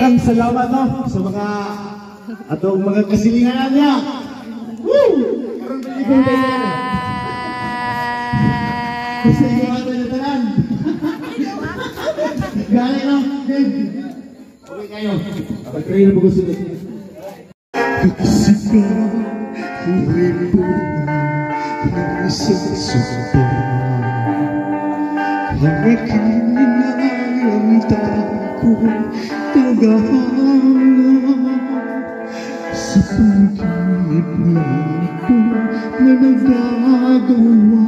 daghang salamat no sa mga atong mga kasilingan niya. Woo! Gusto niyo ato yung tanan? Galing no? Okay kayo. Pag-train na gusto nyo. Kasi ka, huwag po ng isang sumpa. Ang aking inaramdaman ko'y tagahanga. Sa pag-ibig na ito na nagagawa.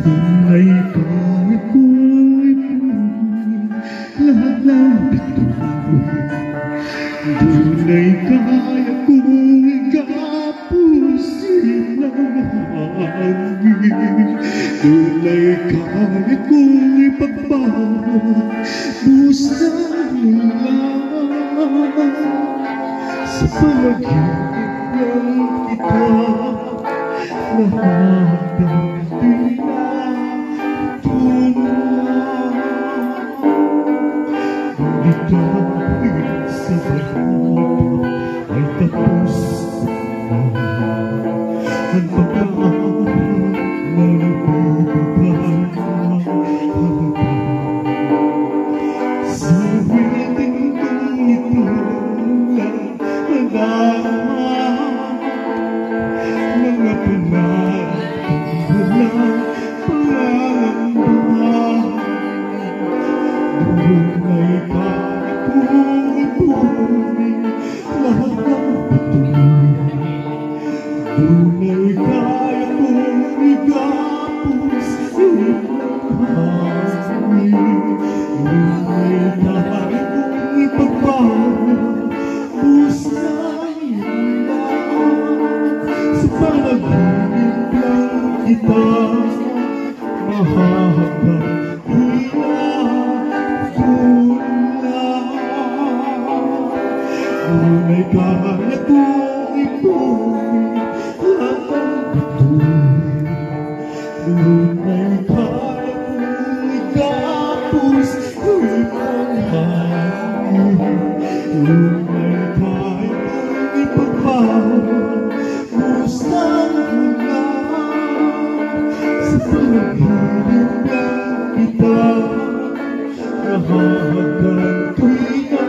Dunay kaya ko'y punin lahat ng bituin. Dunay kaya ko'y kapusin ang hangin. Dunay kaya ko'y pagpapabus ng ulan. Sa panaginip ng kita lahat ng ngunit dahil sa barata ay tapos na ang pagkaharap na nagbibigay ng halaga. Sa waiting kong ito lang nalaman mga pangarap kong walang pangamba. Dunay kaya ko'y ipunin lahat ng bituin. Dunay kaya ko'y igapos ng hangin. Dunay kaya ko'y ipagpapabus ng ulan. Sa panaginip lang kita mahahagdan. Dunay kaya ko'y ipunin lahat ng bituin. Dunay kaya ko'y igapos ng hangin. Dunay kaya ko'y ipagpapabus ng ulan. Sa panaginip lang kita mahahagdan tuwing na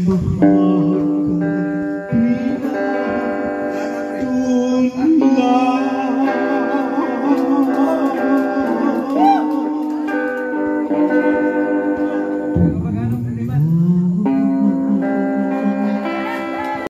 mahal